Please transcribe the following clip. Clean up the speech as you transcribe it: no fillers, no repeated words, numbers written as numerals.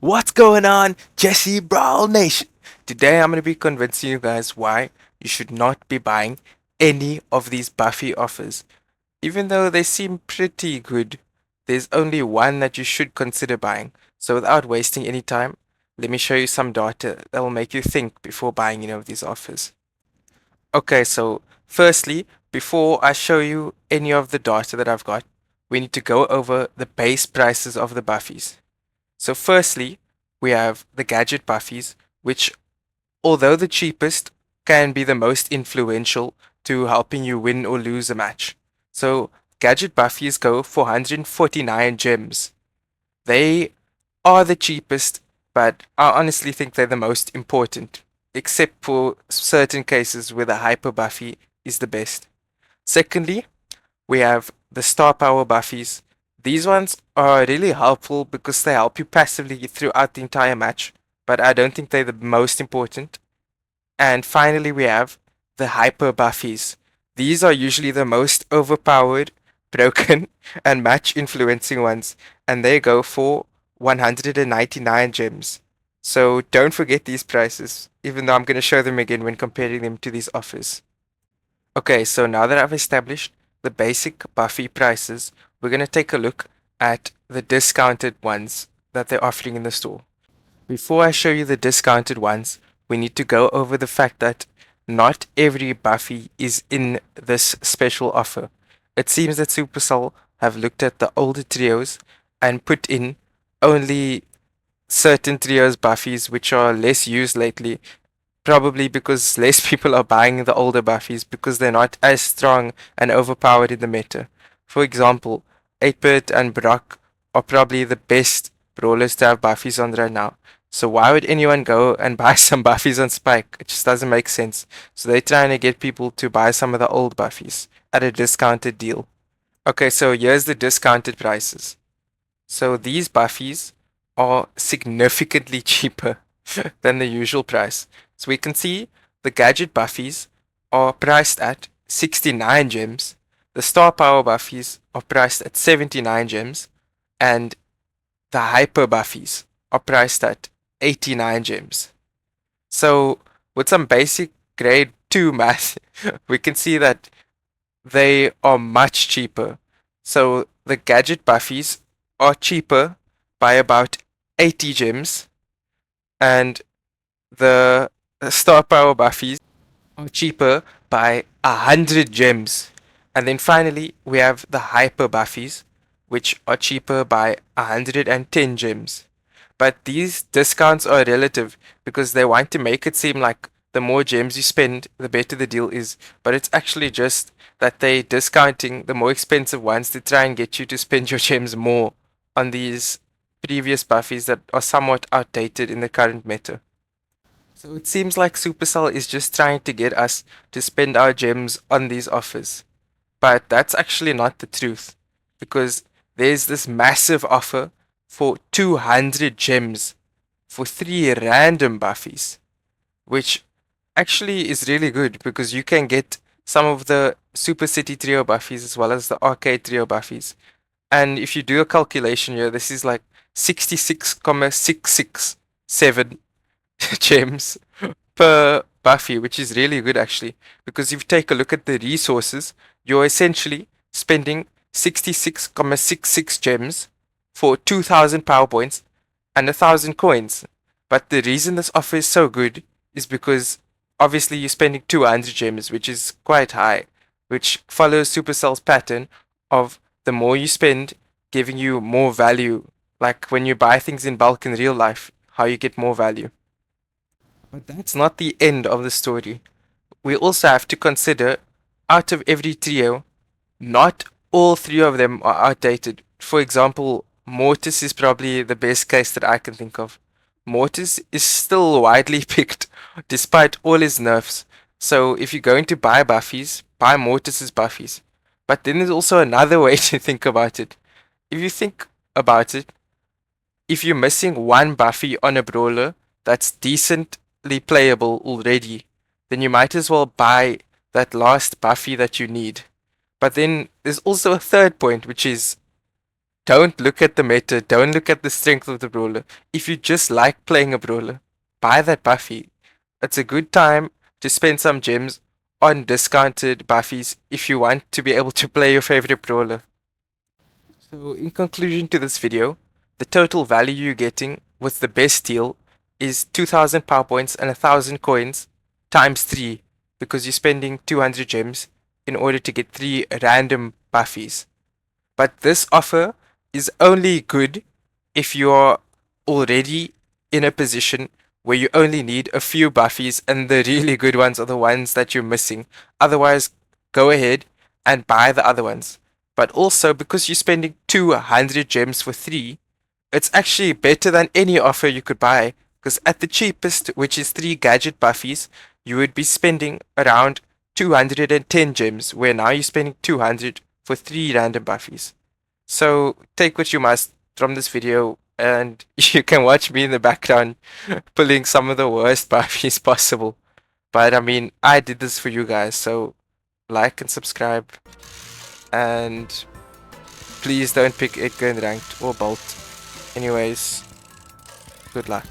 What's going on, Jesse Brawl Nation? Today I'm going to be convincing you guys why you should not be buying any of these Buffy offers. Even though they seem pretty good, there's only one that you should consider buying. So without wasting any time, let me show you some data that will make you think before buying any of these offers. Okay, so firstly, before I show you any of the data that I've got, we need to go over the base prices of the Buffies. So firstly, we have the gadget buffies, which, although the cheapest, can be the most influential to helping you win or lose a match. So gadget buffies go for 149 gems. They are the cheapest, but I honestly think they're the most important, except for certain cases where the hyper buffy is the best. Secondly, we have the star power buffies. These ones are really helpful because they help you passively throughout the entire match, but I don't think they're the most important. And finally, we have the hyper buffies. These are usually the most overpowered, broken, and match influencing ones, and they go for 199 gems. So don't forget these prices, even though I'm going to show them again when comparing them to these offers. Okay, so now that I've established the basic Buffy prices, we're going to take a look at the discounted ones that they're offering in the store. Before I show you the discounted ones, we need to go over the fact that not every Buffy is in this special offer. It seems that Supercell have looked at the older trios and put in only certain trios Buffies which are less used lately. Probably because less people are buying the older Buffies because they're not as strong and overpowered in the meta. For example, 8-Bit and Brock are probably the best brawlers to have Buffies on right now. So why would anyone go and buy some Buffies on Spike? It just doesn't make sense. So they're trying to get people to buy some of the old Buffies at a discounted deal. Okay, so here's the discounted prices. So these Buffies are significantly cheaper than the usual price. So we can see the gadget Buffies are priced at 69 gems, the star power Buffies are priced at 79 gems, and the hyper Buffies are priced at 89 gems. So with some basic grade 2 math, we can see that they are much cheaper. So the gadget Buffies are cheaper by about 80 gems, and the star power Buffies are cheaper by 100 gems. And then finally, we have the hyper Buffies, which are cheaper by 110 gems. But these discounts are relative because they want to make it seem like the more gems you spend, the better the deal is. But it's actually just that they're discounting the more expensive ones to try and get you to spend your gems more on these previous Buffies that are somewhat outdated in the current meta. So it seems like Supercell is just trying to get us to spend our gems on these offers. But that's actually not the truth, because there's this massive offer for 200 gems for 3 random Buffies, which actually is really good because you can get some of the Super City Trio Buffies as well as the Arcade Trio Buffies. And if you do a calculation here, this is like 66,667 gems per Buffy, which is really good actually. Because if you take a look at the resources, you're essentially spending 66,66 gems for 2,000 power points and 1,000 coins. But the reason this offer is so good is because obviously you're spending 200 gems, which is quite high, which follows Supercell's pattern of the more you spend, giving you more value. Like when you buy things in bulk in real life, how you get more value. But that's not the end of the story. We also have to consider, out of every trio, not all 3 of them are outdated. For example, Mortis is probably the best case that I can think of. Mortis is still widely picked despite all his nerfs. So if you're going to buy Buffies, buy Mortis's Buffies. But then there's also another way to think about it. If you think about it, if you're missing one Buffy on a brawler that's decently playable already, then you might as well buy that last Buffy that you need. But then there's also a third point, which is Don't look at the meta, don't look at the strength of the brawler. If you just like playing a brawler, buy that Buffy. It's a good time to spend some gems on discounted Buffies if you want to be able to play your favorite brawler. So in conclusion to this video, the total value you're getting with the best deal is 2000 power points and 1000 coins times 3 because you're spending 200 gems in order to get 3 random Buffies. But this offer is only good if you're already in a position where you only need a few Buffies and the really good ones are the ones that you're missing. Otherwise, go ahead and buy the other ones. But also, because you're spending 200 gems for 3, it's actually better than any offer you could buy. Because at the cheapest, which is 3 gadget Buffies, you would be spending around 210 gems, where now you're spending 200 for 3 random Buffies. So take what you must from this video, and you can watch me in the background pulling some of the worst Buffies possible. But I mean, I did this for you guys, so like and subscribe. And please don't pick Edgar in ranked or Bolt. Anyways, good luck.